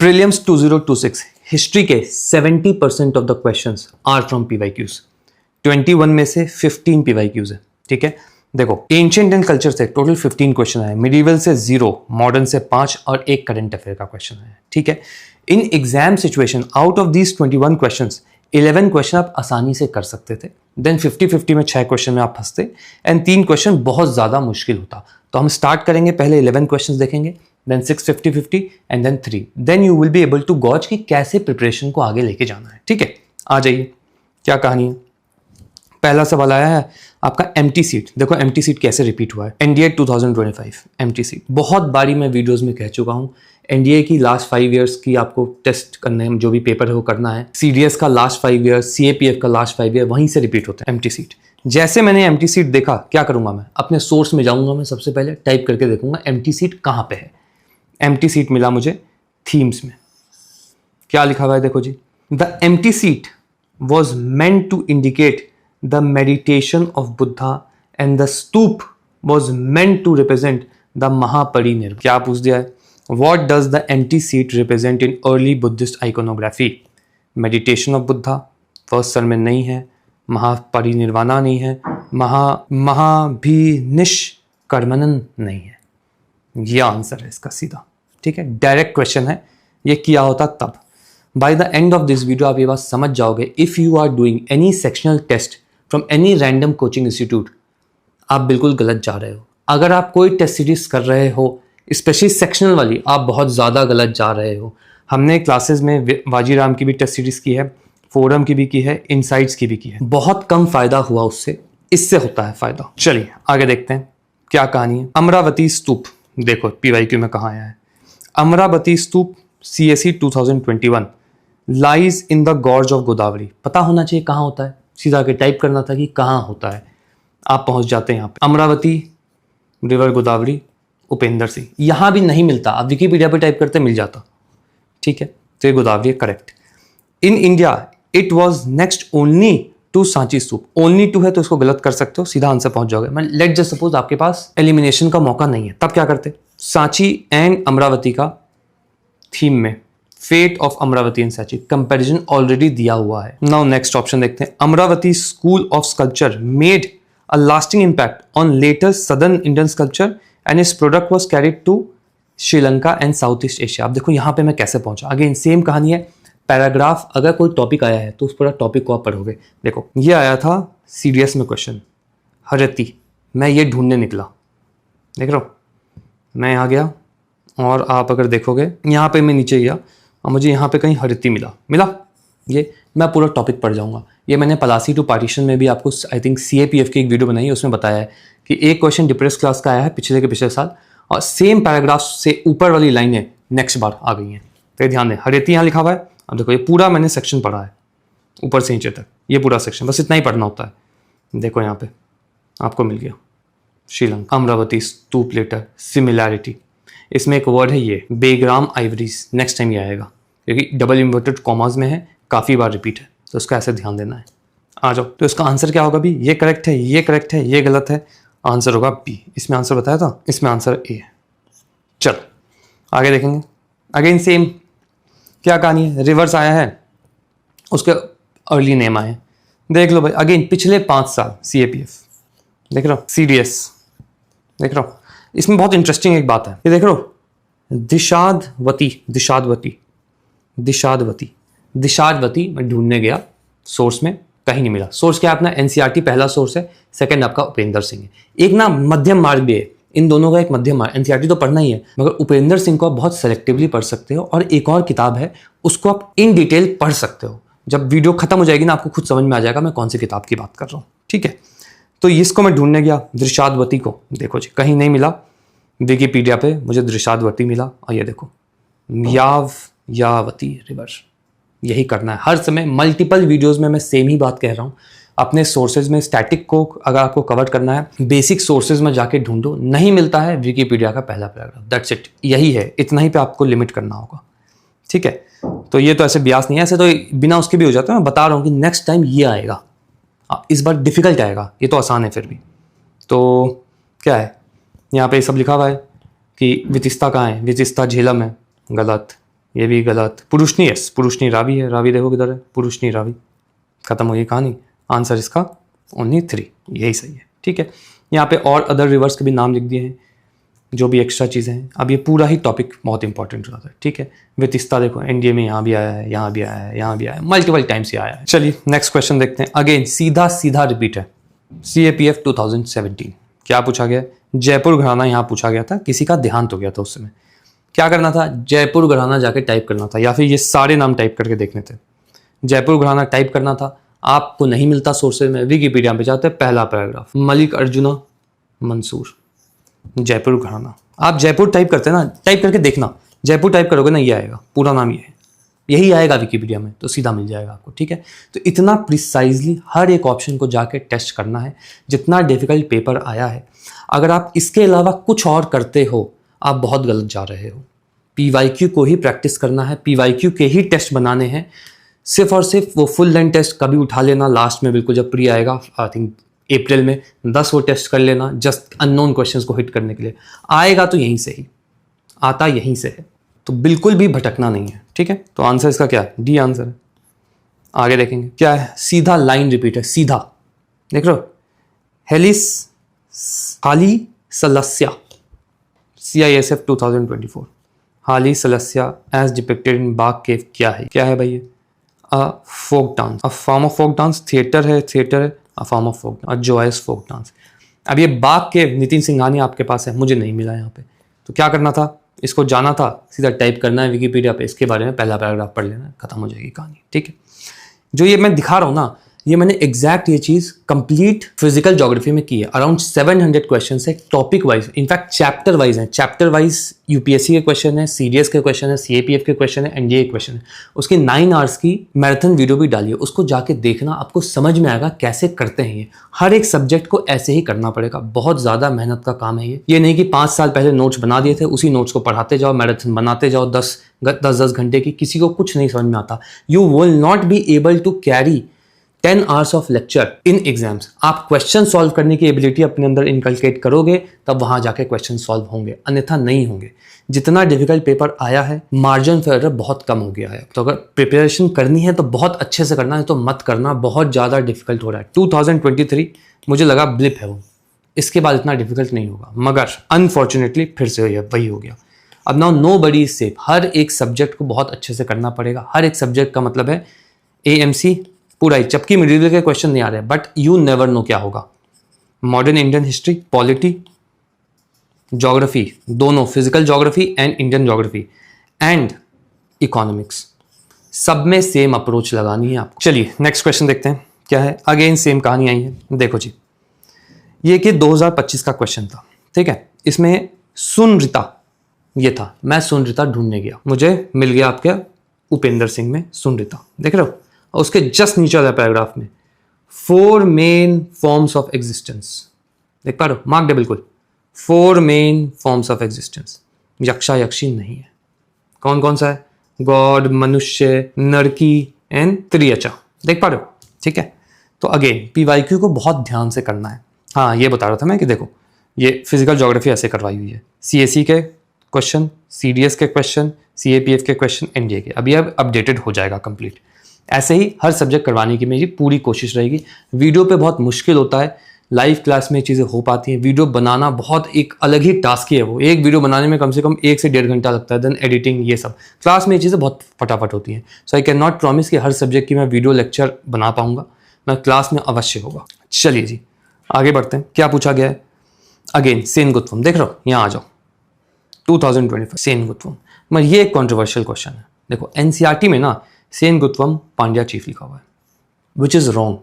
Prelims 2026 history के 70% of the questions are from PYQs. 21 में से 15 पीवाईक्यूज है। ठीक है, देखो एंशिएंट एंड कल्चर से टोटल 15 क्वेश्चन आए, मिडिवल से 0, मॉडर्न से 5 और एक करंट अफेयर का क्वेश्चन है। ठीक है, in exam situation out of these 21 questions 11 question आप आसानी से कर सकते थे, देन 50-50 में 6 क्वेश्चन में आप फंसते एंड 3 क्वेश्चन बहुत ज्यादा मुश्किल होता। तो हम स्टार्ट करेंगे, पहले 11 क्वेश्चन देखेंगे, then 6 50-50 and then 3, then you will be able to gauge कि कैसे प्रिपरेशन को आगे लेके जाना है। ठीक है, आ जाइए, क्या कहानी है। पहला सवाल आया है आपका एम्प्टी सीट। देखो एम्प्टी सीट कैसे रिपीट हुआ है। एनडीए 2025 एम्प्टी सीट, बहुत बारी मैं वीडियोस में कह चुका हूं, एनडीए की लास्ट 5 इयर्स की आपको टेस्ट करने में जो भी पेपर है वो करना है। सीडीएस का लास्ट 5 इयर्स, सीएपीएफ का लास्ट 5 ईयर, वहीं से रिपीट होता है एम्प्टी सीट। जैसे मैंने एम्प्टी सीट देखा, क्या करूंगा मैं, अपने सोर्स में जाऊंगा, मैं सबसे पहले टाइप करके देखूंगा एम्प्टी सीट कहां पे है। एम्प्टी सीट मिला मुझे थीम्स में। क्या लिखा हुआ है देखो जी, the empty seat was meant to indicate the meditation of Buddha and the stoop was meant to represent the Mahaparinirvana। क्या पूछ दिया है, what does the empty seat represent in early Buddhist iconography? Meditation of Buddha first sir में नहीं है, महापरिनिर्वाणा नहीं है, महाभिनिष्कर्मणन नहीं है। यह आंसर है इसका सीधा। ठीक है, डायरेक्ट क्वेश्चन है, ये किया होता तब। By the end of this video आप ये बात समझ जाओगे, if you are doing any sectional test from any random coaching institute, आप बिल्कुल गलत जा रहे हो। अगर आप कोई टेस्ट सीरीज कर रहे हो स्पेशली सेक्शनल वाली, आप बहुत ज़्यादा गलत जा रहे हो। हमने क्लासेस में वाजीराम की भी टेस्ट सीरीज की है, फोरम की भी की है, इनसाइट्स की भी की है, बहुत कम फायदा हुआ उससे, इससे होता है फायदा। चलिए आगे देखते हैं क्या कहानी है। अमरावती स्तूप, देखो पीवाईक्यू में कहाँ आया है। अमरावती स्तूप CSE 2021 lies in the gorge of Godavari. पता होना चाहिए कहाँ होता है, सीधा के टाइप करना था कि कहाँ होता है, आप पहुंच जाते हैं यहाँ पे। अमरावती रिवर गोदावरी उपेंद्र सिंह, यहाँ भी नहीं मिलता, आप विकिपीडिया पे टाइप करते मिल जाता। ठीक है, तो ये गोदावरी है, correct. In India it was next only to Sanchi stupa. Only to है तो इसको गलत कर सकते हो, सीधा आंसर पहुंच जाओगे। मैं लेट जस्ट सपोज आपके पास एलिमिनेशन का मौका नहीं है, तब क्या करते, सांची एंड अमरावती का थीम में fate of Amaravati and Sanchi comparison already दिया हुआ है। नाउ नेक्स्ट ऑप्शन देखते हैं। Amaravati school of sculpture made a lasting impact on later southern Indian sculpture and its product was carried to Sri Lanka and south east Asia. अब देखो यहाँ पे मैं कैसे पहुंचा, अगेन सेम कहानी है। पैराग्राफ, अगर कोई टॉपिक आया है तो उस पूरा टॉपिक को आप पढ़ोगे। देखो ये आया था सीडीएस में क्वेश्चन, हरती, मैं ये ढूंढने निकला, देख रहे हो, मैं यहाँ गया और आप अगर देखोगे यहाँ पे मैं नीचे गया और मुझे यहाँ पे कहीं हरती मिला, ये मैं पूरा टॉपिक पढ़ जाऊँगा। ये मैंने पलासी टू पार्टीशन में भी आपको आई थिंक CAPF की एक वीडियो बनाई है, उसमें बताया है कि एक क्वेश्चन डिप्रेस क्लास का आया है पिछले के पिछले साल और सेम पैराग्राफ से ऊपर वाली लाइनें नेक्स्ट बार आ गई हैं। तो ध्यान दें, हरती यहाँ लिखा हुआ है। अब देखो ये पूरा मैंने सेक्शन पढ़ा है ऊपर से नीचे तक, ये पूरा सेक्शन, बस इतना ही पढ़ना होता है। देखो यहाँ पे आपको मिल गया श्रीलंका, अमरावती स्तूप लेटर, सिमिलैरिटी, इसमें एक वर्ड है ये बेग्राम आइवरीज, नेक्स्ट टाइम ये आएगा क्योंकि डबल इन्वर्टेड कॉमास में है, काफ़ी बार रिपीट है, तो उसका ऐसे ध्यान देना है। आ जाओ, तो इसका आंसर क्या होगा भी, ये करेक्ट है, ये करेक्ट है, ये गलत है, आंसर होगा B। इसमें आंसर बताया था, इसमें आंसर A है। चलो आगे देखेंगे, अगेन सेम क्या कहानी है। रिवर्स आया है, उसके अर्ली नेम आए, देख लो भाई। अगेन पिछले 5 साल CAPF देख रहे हो, CDS देख रहे हो। इसमें बहुत इंटरेस्टिंग एक बात है, ये देख रहे हो, दिशादवती मैं ढूंढने गया सोर्स में, कहीं नहीं मिला। सोर्स क्या है अपना NCERT पहला सोर्स है, सेकंड आपका उपेंद्र सिंह है। एक ना मध्यम मार्ग भी है, इन दोनों का एक मध्यम मार्ग। NCERT तो पढ़ना ही है, मगर उपेंद्र सिंह को आप बहुत सेलेक्टिवली पढ़ सकते हो, और एक और किताब है उसको आप इन डिटेल पढ़ सकते हो। जब वीडियो खत्म हो जाएगी ना, आपको खुद समझ में आ जाएगा मैं कौन सी किताब की बात कर रहा हूँ। ठीक है, तो इसको मैं ढूंढने गया, दृशादवती को, देखो जी कहीं नहीं मिला, विकिपीडिया पे मुझे दृशादवती मिला, और ये देखो यावती रिवर। यही करना है हर समय, मल्टीपल वीडियोस में मैं सेम ही बात कह रहा हूँ। अपने सोर्सेज में स्टैटिक को अगर आपको कवर करना है, बेसिक सोर्सेज में जाके ढूंढो, नहीं मिलता है विकिपीडिया का पहला पैराग्राफ, दैट्स इट, यही है, इतना ही पे आपको लिमिट करना होगा। ठीक है, तो ये तो ऐसे ब्यास नहीं है, ऐसे तो बिना उसके भी हो जाता है। मैं बता रहा हूँ कि नेक्स्ट टाइम ये आएगा, इस बार डिफिकल्ट आएगा, ये तो आसान है फिर भी। तो क्या है यहाँ पे सब लिखा हुआ है कि वितिस्ता कहाँ है, वितिस्ता झेलम है, गलत। ये भी गलत। पुरुषनी, यस पुरुषनी रावी है, रावी देखो किधर है, पुरुषनी रावी। खत्म हुई कहानी। आंसर इसका ओनली 3, यही सही है। ठीक है, यहाँ पे और अदर रिवर्स के भी नाम लिख दिए हैं, जो भी एक्स्ट्रा चीज़ें हैं। अब ये पूरा ही टॉपिक बहुत इंपॉर्टेंट हो जाता है। ठीक है, वितिस्ता देखो एनडीए में यहाँ भी आया है, यहाँ भी आया है, यहाँ भी आया है, मल्टीपल टाइम्स ये आया है। चलिए नेक्स्ट क्वेश्चन देखते हैं। अगेन सीधा सीधा रिपीट है। CAPF 2017 क्या पूछा गया? जयपुर घराना यहाँ पूछा गया था, किसी का देहांत हो गया था उस समय। क्या करना था? जयपुर घराना जाके टाइप करना था, या फिर ये सारे नाम टाइप करके देखने थे। जयपुर घराना टाइप करना था, आपको नहीं मिलता सोर्सेज में, विकिपीडिया पे जाते, पहला पैराग्राफ, मलिक अर्जुना मंसूर, जयपुर घराना। आप जयपुर टाइप करते हैं ना, टाइप करके देखना, जयपुर टाइप करोगे ना, ये आएगा, पूरा नाम ये है, यही आएगा विकिपीडिया में, तो सीधा मिल जाएगा आपको। ठीक है, तो इतना प्रिसाइजली हर एक ऑप्शन को जाके टेस्ट करना है। जितना डिफिकल्ट पेपर आया है, अगर आप इसके अलावा कुछ और करते हो, आप बहुत गलत जा रहे हो। PYQ को ही प्रैक्टिस करना है, PYQ के ही टेस्ट बनाने हैं। सिर्फ और सिर्फ वो फुल लेंथ टेस्ट कभी उठा लेना लास्ट में, बिल्कुल जब प्री आएगा, आई थिंक अप्रैल में, 10 वो टेस्ट कर लेना जस्ट अननोन क्वेश्चंस को हिट करने के लिए। आएगा तो यहीं से ही, आता यहीं से है, तो बिल्कुल भी भटकना नहीं है। ठीक है, तो आंसर इसका क्या है? डी आंसर है। आगे देखेंगे क्या है। सीधा लाइन रिपीट है, सीधा देख रहे हो। हेलिस हाली सलस्या, CISF 2024, हाली सलस्या एज डिपिक्टेड इन बाग केव क्या है? क्या है भाई ये? A folk dance, a form of folk dance. Theatre है, थिएटर है, a form of folk, a joyous folk dance. अब ये बाग केव नितिन सिंघानिया आपके पास है, मुझे नहीं मिला यहाँ पे, तो क्या करना था? इसको जाना था, सीधा टाइप करना है विकिपीडिया पे, इसके बारे में पहला पैराग्राफ पढ़ लेना है, खत्म हो जाएगी कहानी। ठीक है, जो ये मैं दिखा रहा हूँ ना, ये मैंने एग्जैक्ट ये चीज कंप्लीट फिजिकल ज्योग्राफी में की है। अराउंड 700 क्वेश्चन है topic wise, in fact chapter wise है। चैप्टर वाइज यूपीएससी के क्वेश्चन है, सीडीएस के क्वेश्चन है, CAPF के क्वेश्चन है, एनडीए के क्वेश्चन है। उसकी 9 आवर्स की मैराथन वीडियो भी डाली है, उसको जाके देखना, आपको समझ में आएगा कैसे करते हैं ये। हर एक सब्जेक्ट को ऐसे ही करना पड़ेगा, बहुत ज्यादा मेहनत का काम है ये नहीं कि 5 साल पहले नोट्स बना दिए थे, उसी नोट्स को पढ़ाते जाओ, मैराथन बनाते जाओ 10 घंटे की, किसी को कुछ नहीं समझ में आता। You will not be able to carry 10 hours of lecture in exams. आप क्वेश्चन सॉल्व करने की एबिलिटी अपने अंदर इनकलकेट करोगे, तब वहां जाके क्वेश्चन सॉल्व होंगे, अन्यथा नहीं होंगे। जितना डिफिकल्ट पेपर आया है, मार्जिन ऑफ एरर बहुत कम हो गया है। तो अगर प्रिपरेशन करनी है तो बहुत अच्छे से करना है, तो मत करना, बहुत ज़्यादा डिफिकल्ट हो रहा है। 2023 मुझे लगा ब्लिप है वो, इसके बाद इतना डिफिकल्ट नहीं होगा, मगर अनफॉर्चुनेटली फिर से वही हो गया। अब now nobody is safe, हर एक सब्जेक्ट को बहुत अच्छे से करना पड़ेगा। हर एक सब्जेक्ट का मतलब है AMC पूरा ही, जबकि मिडिल के क्वेश्चन नहीं आ रहे, बट यू नेवर नो क्या होगा। Modern Indian history, polity, geography, दोनों physical geography and Indian geography and economics, सब में सेम अप्रोच लगानी है आपको। चलिए नेक्स्ट क्वेश्चन देखते हैं क्या है। अगेन सेम कहानी आई है, देखो जी, ये कि 2025 का क्वेश्चन था। ठीक है, इसमें सुनरिता ये था, मैं सुनरिता ढूंढने गया, मुझे मिल गया आपके उपेंद्र सिंह में सुनरिता, देख रहे हो। और उसके जस्ट नीचे वाला पैराग्राफ में 4 मेन फॉर्म्स ऑफ एग्जिस्टेंस, देख पा रहे हो, मार्क दे बिल्कुल, 4 मेन फॉर्म्स ऑफ एग्जिस्टेंस। यक्षा यक्षी नहीं है, कौन कौन सा है? गॉड, मनुष्य, नरकी एंड त्रियचा, देख पा रहे हो। ठीक है, तो अगेन PYQ को बहुत ध्यान से करना है। हाँ, ये बता रहा था मैं कि देखो, ये फिजिकल ज्योग्राफी ऐसे करवाई हुई है, CSE के क्वेश्चन, CDS के क्वेश्चन, CAPF के क्वेश्चन, NDA के। अभी अब अपडेटेड हो जाएगा कंप्लीट। ऐसे ही हर सब्जेक्ट करवाने की मेरी पूरी कोशिश रहेगी। वीडियो पे बहुत मुश्किल होता है, लाइव क्लास में चीज़ें हो पाती हैं। वीडियो बनाना बहुत एक अलग ही टास्क ही है, वो एक वीडियो बनाने में कम से कम 1 से 1.5 घंटा लगता है, देन एडिटिंग, ये सब। क्लास में ये चीज़ें बहुत फटाफट होती हैं। सो आई कैन नॉट प्रॉमिस कि हर सब्जेक्ट की मैं वीडियो लेक्चर बना पाऊंगा, मैं क्लास में अवश्य होगा। चलिए जी आगे बढ़ते हैं, क्या पूछा गया है। अगेन सेनगुत्तम, देख रहे हो, यहाँ आ जाओ, 2025 सेनगुत्तम। मगर ये एक कॉन्ट्रोवर्शियल क्वेश्चन है। देखो NCERT में ना सेनगुत्तम पांड्या चीफ लिखा हुआ है, which is wrong.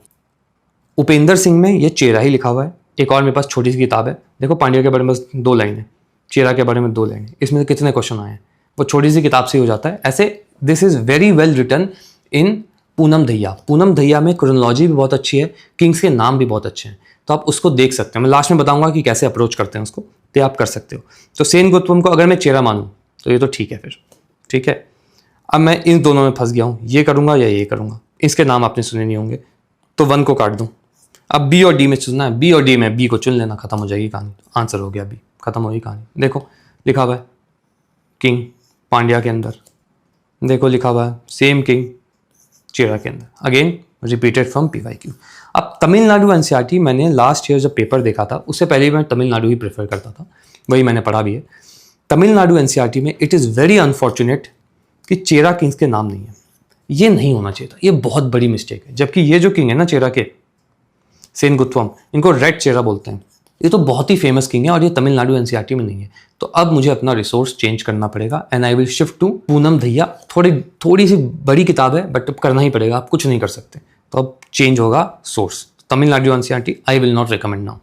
Upendra Singh में ये चेरा ही लिखा हुआ है। एक और मेरे पास छोटी सी किताब है, देखो पांड्या के बारे में बस 2 लाइन है, चेरा के बारे में 2 लाइन है, इसमें कितने क्वेश्चन आए हैं, वो छोटी सी किताब से ही हो जाता है। ऐसे this is very well written in Poonam Dahiya. Poonam Dahiya में क्रोनोलॉजी भी बहुत अच्छी है, किंग्स के नाम भी बहुत अच्छे हैं, तो आप उसको देख सकते हैं। मैं लास्ट में बताऊंगा कि कैसे अप्रोच करते हैं उसको, तो आप कर सकते हो। तो सेनगुत्तम को अगर मैं चेरा मानूं तो ये तो ठीक है फिर, ठीक है। अब मैं इन दोनों में फंस गया हूँ, ये करूँगा या ये करूँगा। इसके नाम आपने सुने नहीं होंगे, तो 1 को काट दूँ। अब B और D में चुनना है, B और D में B को चुन लेना, खत्म हो जाएगी कहानी। आंसर हो गया B, खत्म होगी कहानी। देखो लिखा हुआ है किंग पांड्या के अंदर, देखो लिखा हुआ है सेम किंग चेरा के अंदर, अगेन रिपीटेड फ्रॉम PYQ। अब तमिलनाडु एनसीईआरटी मैंने लास्ट ईयर जब पेपर देखा था उससे पहले ही मैं तमिलनाडु ही प्रेफर करता था, वही मैंने पढ़ा भी है। तमिलनाडु एनसीईआरटी में इट इज़ वेरी अनफॉर्चुनेट कि चेरा किंग्स के नाम नहीं है, ये नहीं होना चाहिए था, ये बहुत बड़ी मिस्टेक है। जबकि ये जो किंग है ना चेरा के, सेनगुत्वम, इनको रेड चेरा बोलते हैं, ये तो बहुत ही फेमस किंग है और ये तमिलनाडु एनसीईआरटी में नहीं है। तो अब मुझे अपना रिसोर्स चेंज करना पड़ेगा and I will shift to Poonam Dahiya. थोड़ी सी बड़ी किताब है बट अब करना ही पड़ेगा, आप कुछ नहीं कर सकते, तो अब चेंज होगा source. Tamil Nadu NCERT I will not recommend now.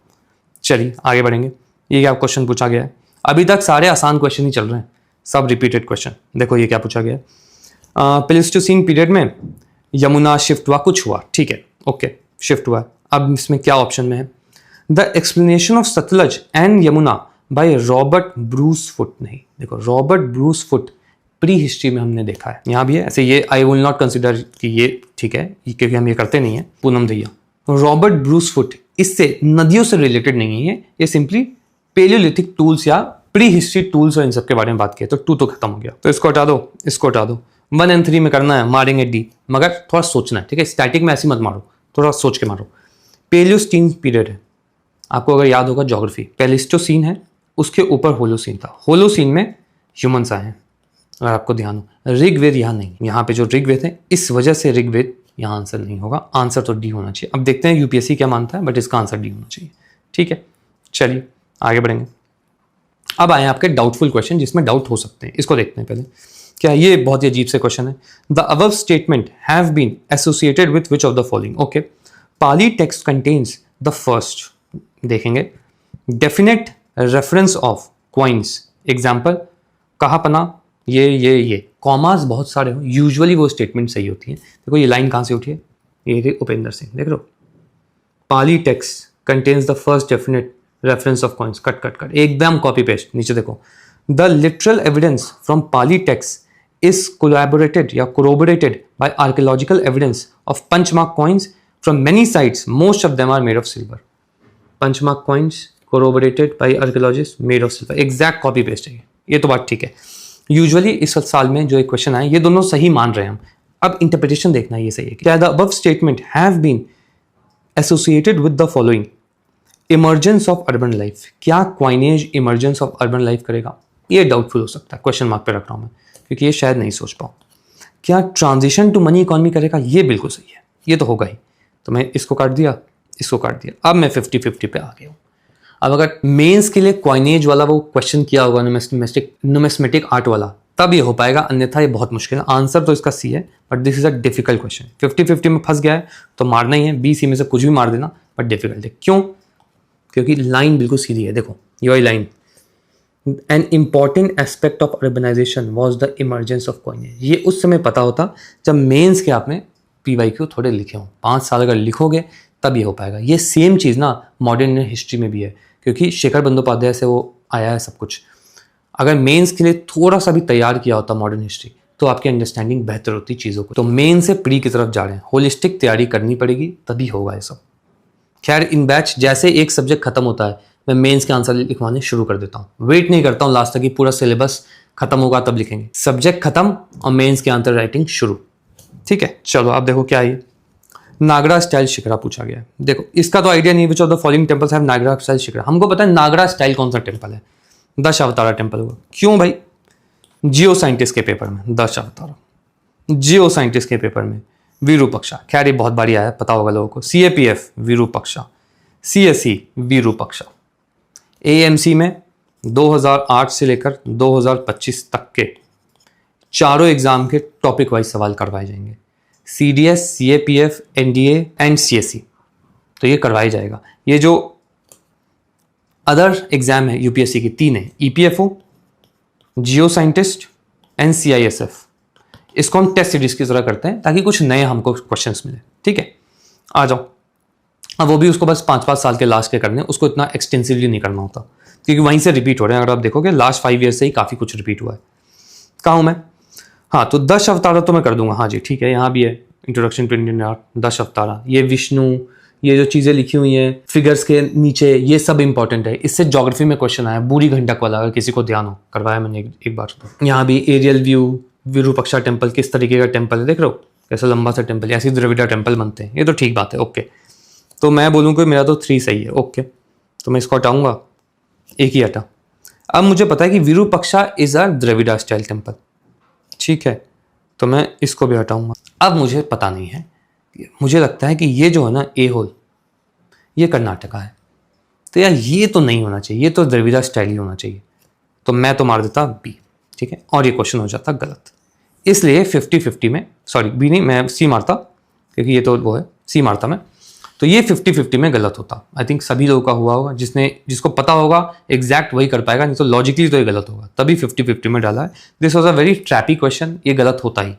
चलिए आगे बढ़ेंगे। ये क्या क्वेश्चन पूछा गया है, अभी तक सारे आसान क्वेश्चन ही चल रहे हैं, सब रिपीटेड क्वेश्चन। देखो ये क्या पूछा गया है, प्लेस्टोसीन पीरियड में यमुना शिफ्ट हुआ, कुछ हुआ, ठीक है, ओके शिफ्ट हुआ। अब इसमें क्या ऑप्शन में है, the explanation of Sutlej and Yamuna by Robert Bruce foot. नहीं, देखो Robert Bruce foot pre history में हमने देखा है, यहाँ भी है ऐसे, ये आई विल नॉट कंसिडर कि ये ठीक है क्योंकि हम ये करते नहीं है। Poonam Dahiya, Robert Bruce foot इससे नदियों से रिलेटेड नहीं है, ये सिंपली पेलियोलिथिक टूल्स या प्री हिस्ट्री टूल्स और इन सब के बारे में बात किया। तो 2 तो खत्म हो गया, तो इसको हटा दो, इसको हटा दो। 1 और 3 में करना है, मारेंगे डी, मगर थोड़ा सोचना है, ठीक है, स्टैटिक में ऐसी मत मारो, थोड़ा सोच के मारो। पेलियोस्टीन पीरियड है, आपको अगर याद होगा ज्योग्राफी, पेलिस्टोसीन है, उसके ऊपर होलोसीन था, होलोसीन में ह्यूमंस आए हैं, अगर आपको ध्यान हो। ऋग्वेद यहाँ नहीं, यहाँ पे जो ऋग्वेद है इस वजह से ऋग्वेद यहाँ आंसर नहीं होगा, आंसर तो डी होना चाहिए। अब देखते हैं यूपीएससी क्या मानता है, बट इसका आंसर डी होना चाहिए, ठीक है। चलिए आगे बढ़ेंगे। अब आए आपके डाउटफुल क्वेश्चन जिसमें डाउट हो सकते हैं, इसको देखते हैं पहले। क्या ये बहुत ही अजीब से क्वेश्चन है, the above statement have been associated with which of the following. Okay, Pali text contains the first, देखेंगे, definite reference of coins, example कहापना, ये कॉमास बहुत सारे हो, यूजुअली वो स्टेटमेंट सही होती है। देखो ये लाइन कहाँ से उठी है, ये उपेंद्र सिंह, देख लो, Pali text contains the first definite reference of coins, cut एकदम कॉपी पेस्ट। नीचे देखो, the literal evidence from Pali text is collaborated या corroborated by archaeological evidence of Panchmark coins from many sites. Most of them are made of silver. Panchmark coins corroborated by archaeologists made of silver. Exact copy paste है ये तो बात ठीक है। Usually इस साल में जो एक क्वेश्चन आए ये दोनों सही मान रहे हैं हम, अब इंटरप्रिटेशन देखना है ये सही है क्या। The above statement have been associated with the following, emergence of urban life, क्या coinage emergence of urban life करेगा, ये डाउटफुल हो सकता है, क्वेश्चन मार्क पे रख रहा हूं मैं क्योंकि ये शायद नहीं सोच पाऊँ। क्या ट्रांजिशन टू मनी इकॉनमी करेगा, ये बिल्कुल सही है, ये तो होगा ही। तो मैं इसको काट दिया, इसको काट दिया, अब मैं 50-50 पे आ गया हूँ। अब अगर मेंस के लिए क्वाइनेज वाला वो क्वेश्चन किया होगा, नुमिस्मेटिक आर्ट वाला, तब ये हो पाएगा, अन्यथा ये बहुत मुश्किल है। आंसर तो इसका सी है, but this is a difficult question. 50-50 में फंस गया है तो मारना ही है, बी सी में से कुछ भी मार देना, बट डिफिकल्ट है। क्यों? क्योंकि लाइन बिल्कुल सीधी है, देखो ये वाली line, an important aspect of urbanisation was the emergence of coinage. ये उस समय पता होता जब मेंस के आपने PYQ थोड़े लिखे हों, 5 साल अगर लिखोगे तब ये हो पाएगा। ये सेम चीज़ ना मॉडर्न हिस्ट्री में भी है, क्योंकि शेखर बंदोपाध्याय से वो आया है सब कुछ। अगर मेंस के लिए थोड़ा सा भी तैयार किया होता मॉडर्न हिस्ट्री तो आपकी अंडरस्टैंडिंग बेहतर होती चीज़ों को। तो मेन से प्री की तरफ जा रहे हैं, होलिस्टिक तैयारी करनी पड़ेगी तभी होगा ये सब। खैर इन बैच जैसे एक सब्जेक्ट खत्म होता है मैं मेंस के आंसर लिखवाने शुरू कर देता हूँ, वेट नहीं करता हूँ लास्ट तक कि पूरा सिलेबस खत्म होगा तब लिखेंगे। सब्जेक्ट खत्म और मेंस के आंसर राइटिंग शुरू, ठीक है। चलो आप देखो क्या है, नागरा स्टाइल शिखरा पूछा गया है। देखो इसका तो आइडिया नहीं, which of the following temples have Nagara style shikhara. हमको पता है नागरा स्टाइल कौन सा टेम्पल है, दशावतारा टेम्पल होगा। क्यों भाई? जियो साइंटिस्ट के पेपर में दशावतारा, जियो साइंटिस्ट के पेपर में विरूपक्षा, खैर ये बहुत बारी आया पता होगा लोगों को। CAPF Virupaksha, CSE Virupaksha. AMC में 2008 से लेकर 2025 तक के चारों एग्जाम के टॉपिक वाइज सवाल करवाए जाएंगे। CDS, CAPF, NDA and CSE, तो ये करवाया जाएगा। ये जो अदर एग्जाम है UPSC की 3 है, EPFO, Jio scientist and CISF। इसको हम टेस्ट सीरीज की तरह करते हैं ताकि कुछ नए हमको क्वेश्चंस मिले, ठीक है। आ जाओ, अब वो भी उसको बस 5-5 साल के लास्ट के करने, उसको इतना एक्सटेंसिवली नहीं करना होता क्योंकि वहीं से रिपीट हो रहे हैं। अगर आप देखोगे लास्ट 5 ईयर से ही काफ़ी कुछ रिपीट हुआ है। कहाँ हूँ मैं? हाँ, तो 10 अवतारा तो मैं कर दूंगा, हाँ जी ठीक है। यहाँ भी है इंट्रोडक्शन टू इंडियन आर्ट, 10 अवतारा, ये विष्णु, ये जो चीज़ें लिखी हुई हैं फिगर्स के नीचे, ये सब इंपॉर्टेंट है। इससे ज्योग्राफी में क्वेश्चन आया, बूढ़ी घंटक वाला, अगर किसी को ध्यान हो, करवाया मैंने एक बार। यहाँ भी एरियल व्यू, विरूपाक्षा टेम्पल किस तरीके का टेम्पल है, देख रहे हो कैसा लंबा सा टेम्पल, ऐसी द्रविड़ा टेम्पल बनते हैं, ये तो ठीक बात है। ओके, तो मैं बोलूँ कि मेरा तो 3 सही है। ओके, तो मैं इसको हटाऊंगा, एक ही हटा। अब मुझे पता है कि Virupaksha is a Dravida style temple, ठीक है, तो मैं इसको भी हटाऊंगा। अब मुझे पता नहीं है, मुझे लगता है कि ये जो है ना ए होल, ये कर्नाटका है, तो यार ये तो नहीं होना चाहिए, ये तो द्रविड़ा स्टाइल ही होना चाहिए, तो मैं तो मार देता बी, ठीक है, और ये क्वेश्चन हो जाता गलत। इसलिए 50-50 में, सॉरी बी नहीं, मैं सी मारता, क्योंकि ये तो वो है, सी मारता मैं, तो ये 50-50 में गलत होता। आई थिंक सभी लोगों का हुआ होगा, जिसको पता होगा एग्जैक्ट वही कर पाएगा, नहीं तो लॉजिकली तो ये गलत होगा, तभी 50-50 में डाला है। This was a very trappy question, ये गलत होता ही,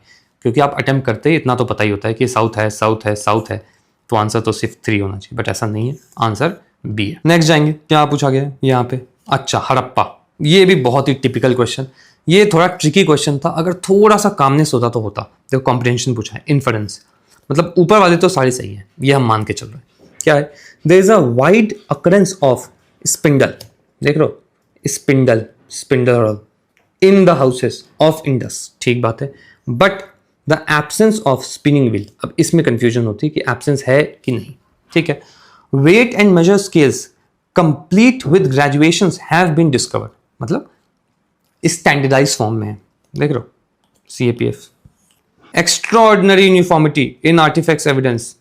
क्योंकि आप अटेम्प्ट करते ही इतना तो पता ही होता है कि साउथ है, साउथ है, साउथ है, तो आंसर तो सिर्फ 3 होना चाहिए, बट ऐसा नहीं है, आंसर बी है। नेक्स्ट जाएंगे, क्या पूछा गया है यहाँ पे, अच्छा हड़प्पा, ये भी बहुत ही टिपिकल क्वेश्चन, ये थोड़ा ट्रिकी क्वेश्चन था, अगर थोड़ा सा कामनेस होता तो होता। देखो कॉम्प्रिहेंशन पूछा है, इन्फरेंस, मतलब ऊपर वाले तो सारे सही है, ये हम मान के चल रहे हैं। क्या है, there is a wide occurrence of spindle, देख रहे हो spindle, spindle in the houses of Indus, ठीक बात है, but the absence of spinning wheel, अब इसमें कंफ्यूजन होती है कि एब्सेंस है कि नहीं, ठीक है। Weight and measure scales complete with graduations have been discovered, मतलब स्टैंडर्डाइज फॉर्म में है, देख रहे हो CAPF। Extraordinary uniformity in artifacts evidence,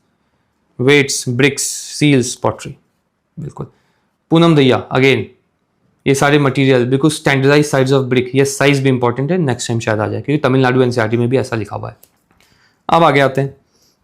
weights, bricks, seals, pottery, बिल्कुल। पूनम दैया अगेन, ये सारे मटेरियल बिल्कुल स्टैंडर्डाइज साइज ऑफ ब्रिक, ये साइज भी इंपॉर्टेंट है, नेक्स्ट टाइम शायद आ जाए, क्योंकि तमिलनाडु NCERT में भी ऐसा लिखा हुआ है। अब आगे आते हैं,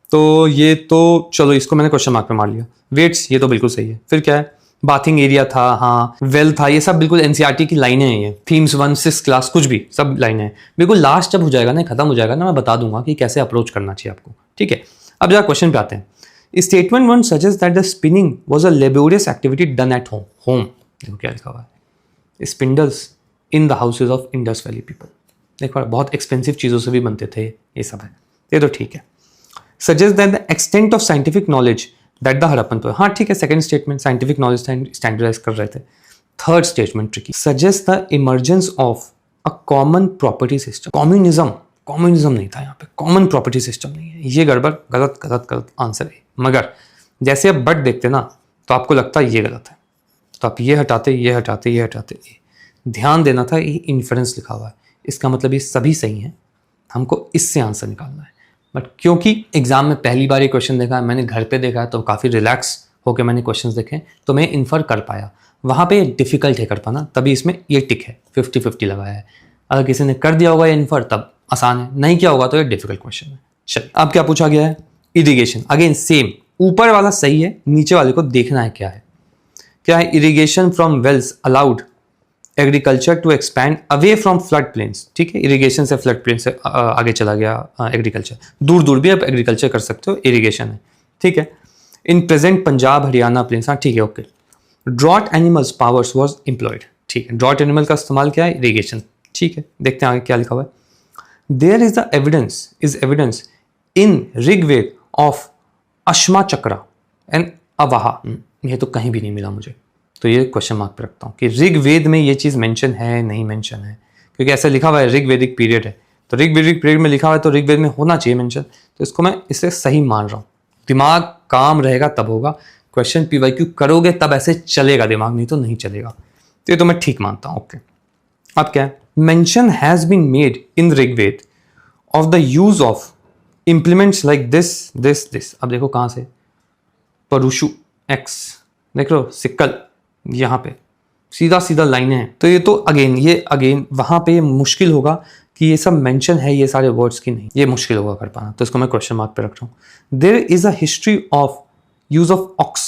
तो ये तो चलो इसको मैंने क्वेश्चन मार्क पे मार लिया। वेट्स, ये तो बिल्कुल सही है। फिर क्या है, बाथिंग एरिया था, हाँ, वेल था, ये सब बिल्कुल NCERT की लाइनें हैं, ये थीम्स 1 6 क्लास कुछ भी सब लाइनें हैं, बिल्कुल लास्ट जब हो जाएगा ना, खत्म हो जाएगा ना, मैं बता दूंगा कि कैसे अप्रोच करना चाहिए आपको, ठीक है। अब जरा क्वेश्चन पे आते हैं। Statement 1 suggest that the spinning was a laborious activity done at home, home देखो क्या लिखा हुआ है, spindles in the houses of Indus valley people, देखो बहुत एक्सपेंसिव चीज़ों से भी बनते थे, ये सब है, ये तो ठीक है। Suggest that the extent of scientific knowledge that the Harappan, हाँ ठीक है, second statement scientific knowledge standardise कर रहे थे। Third statement tricky, suggest the emergence of a common property system, communism नहीं था यहाँ पे, कॉमन प्रॉपर्टी सिस्टम नहीं है, ये गड़बड़, गलत गलत गलत आंसर है। मगर जैसे आप बट देखते ना, तो आपको लगता है ये गलत है, तो आप ये हटाते, ये हटाते, ये हटाते, ध्यान देना था, ये इन्फरेंस लिखा हुआ है, इसका मतलब ये सभी सही हैं, हमको इससे आंसर निकालना है। बट क्योंकि एग्जाम में पहली बार ये क्वेश्चन देखा है, मैंने घर पे देखा है, तो काफ़ी रिलैक्स होकर मैंने क्वेश्चंस देखे, तो मैं इन्फर कर पाया, वहाँ पे डिफिकल्ट है कर पाना, तभी इसमें ये टिक है, 50-50 लगाया है। अगर किसी ने कर दिया होगा ये इन्फर तब आसान है, नहीं किया होगा तो ये डिफिकल्ट क्वेश्चन है। चलिए अब क्या पूछा गया है, इरिगेशन, अगेन सेम, ऊपर वाला सही है, नीचे वाले को देखना है क्या है। क्या है, irrigation from wells allowed agriculture to expand away from flood plains, ठीक है, इरिगेशन से फ्लड प्लेन से आगे चला गया एग्रीकल्चर, दूर दूर भी आप एग्रीकल्चर कर सकते हो, इरिगेशन है, ठीक है। In present Punjab Haryana plains, हाँ ठीक है, okay. Draught animals powers was employed, ठीक है, ड्रॉट एनिमल का इस्तेमाल क्या है, इरिगेशन, ठीक है। देखते हैं आगे क्या लिखा हुआ है। There is the evidence in Rigveda of ashma chakra and avaha, ये तो कहीं भी नहीं मिला मुझे, तो ये क्वेश्चन मार्क पे रखता हूँ कि ऋग्वेद में ये चीज़ मेंशन है नहीं मेंशन है, क्योंकि ऐसा लिखा हुआ है ऋग्वेदिक पीरियड है, तो ऋग्वेदिक पीरियड में लिखा हुआ है तो ऋग्वेद में होना चाहिए मेंशन, तो इसको मैं इसे सही मान रहा हूँ। दिमाग काम रहेगा तब होगा, क्वेश्चन PYQ करोगे तब ऐसे चलेगा दिमाग, नहीं तो नहीं चलेगा, तो ये तो मैं ठीक मानता हूँ, ओके। अब क्या है, mention has been made in Rigveda of the use of implements like this, अब देखो कहाँ से, परुषु एक्स, देख लो सिक्कल, यहाँ पे सीधा सीधा लाइनें हैं, तो ये तो अगेन वहाँ पे मुश्किल होगा कि ये सब मेंशन है ये सारे वर्ड्स की नहीं, ये मुश्किल होगा कर पाना, तो इसको मैं क्वेश्चन मार्क पे रख रहा हूँ। There is a history of use of ox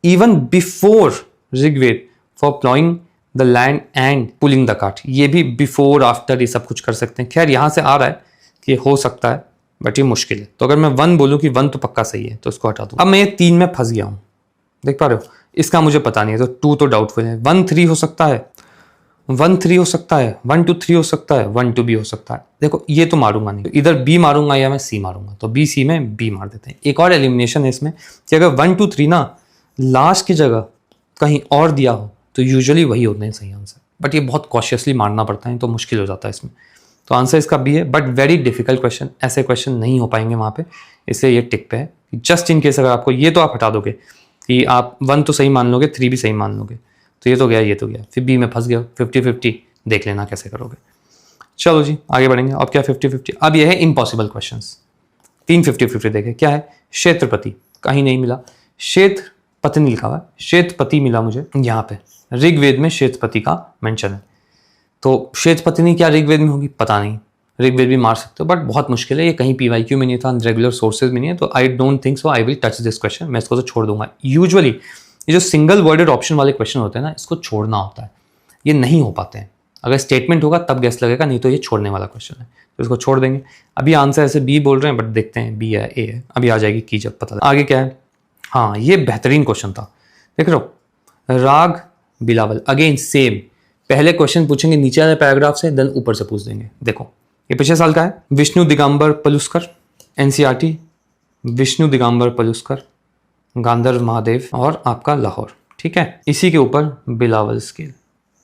even before Rigveda for ploughing the land and pulling the cart, ये भी बिफोर आफ्टर ये सब कुछ कर सकते हैं। खैर यहाँ से आ रहा है कि ये हो सकता है, बट ये मुश्किल है, तो अगर मैं 1 बोलूँ कि 1 तो पक्का सही है, तो इसको हटा दूँ। अब मैं ये 3 में फंस गया हूँ, देख पा रहे हो, इसका मुझे पता नहीं है, तो 2 तो डाउटफुल है, 1 3 हो सकता है, 1 3 हो सकता है, 1 2 3 हो सकता है, 1 2 भी हो सकता है। देखो ये तो मारूंगा नहीं, तो इधर B मारूंगा या मैं C मारूंगा, तो B C में B मार देते हैं। एक और एलिमिनेशन है इसमें कि अगर 1 2 3 ना लास्ट की जगह कहीं और दिया हो तो यूजुअली वही होते हैं सही आंसर, बट ये बहुत कॉशियसली मारना पड़ता है, तो मुश्किल हो जाता है इसमें। तो आंसर इसका बी है, बट वेरी डिफिकल्ट क्वेश्चन, ऐसे क्वेश्चन नहीं हो पाएंगे वहाँ पे, इसलिए ये टिक पे है। जस्ट इन केस अगर आपको ये तो आप हटा दोगे कि आप 1 तो सही मान लोगे, 3 भी सही मान लोगे, तो ये तो गया, ये तो गया, फिर बी में फंस गया। 50-50 देख लेना कैसे करोगे। चलो जी आगे बढ़ेंगे। अब क्या 50-50, अब ये है इम्पॉसिबल क्वेश्चन। 3 50-50 देखे, क्या है, क्षेत्रपति कहीं नहीं मिला, क्षेत्रपत्नी लिखा हुआ है, क्षेत्रपति मिला मुझे यहाँ पे, ऋग्वेद में क्षेत्रपति का मेंशन है। तो क्षेत्रपत्नी क्या ऋग्वेद में होगी, पता नहीं, ऋग्वेद भी मार सकते हो, बट बहुत मुश्किल है, ये कहीं PYQ में नहीं था, रेगुलर सोर्सेज में नहीं है, तो I don't think so I will touch this question, मैं इसको तो छोड़ दूंगा। यूजुअली ये जो सिंगल वर्डेड ऑप्शन वाले क्वेश्चन होते हैं ना, इसको छोड़ना होता है, ये नहीं हो पाते हैं। अगर स्टेटमेंट होगा तब गेस लगेगा, नहीं तो ये छोड़ने वाला क्वेश्चन है, तो इसको छोड़ देंगे। अभी आंसर ऐसे बी बोल रहे हैं, बट देखते हैं बी है ए है, अभी आ जाएगी की जब पता। आगे क्या है, हाँ ये बेहतरीन क्वेश्चन था, देख रहे हो, राग बिलावल, अगेन सेम, पहले क्वेश्चन पूछेंगे नीचे वाले पैराग्राफ से, देन ऊपर से पूछ देंगे। देखो ये पिछले साल का है, विष्णु दिगंबर पलुस्कर, NCERT, विष्णु दिगंबर पलुस्कर, गांधर्व महादेव और आपका लाहौर, ठीक है। इसी के ऊपर बिलावल स्केल,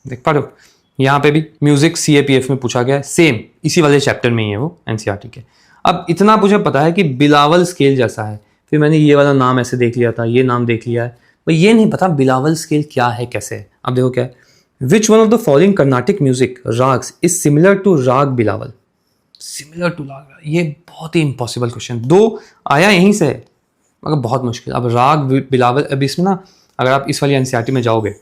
देख पा रहे हो, यहाँ पे भी म्यूजिक CAPF में पूछा गया है, सेम इसी वाले चैप्टर में ही है वो NCERT के। अब इतना मुझे पता है कि बिलावल स्केल जैसा है, फिर मैंने ये वाला नाम ऐसे देख लिया था, ये नाम देख लिया है, पर ये नहीं पता बिलावल स्केल क्या है, कैसे है। अब देखो क्या है, which one of the following Carnatic music ragas is similar to raga Bilawal, similar to राग, ये बहुत ही इम्पॉसिबल क्वेश्चन, 2 आया यहीं से है मगर बहुत मुश्किल। अब राग बिलावल, अब इसमें ना अगर आप इस वाली NCERT में जाओगे,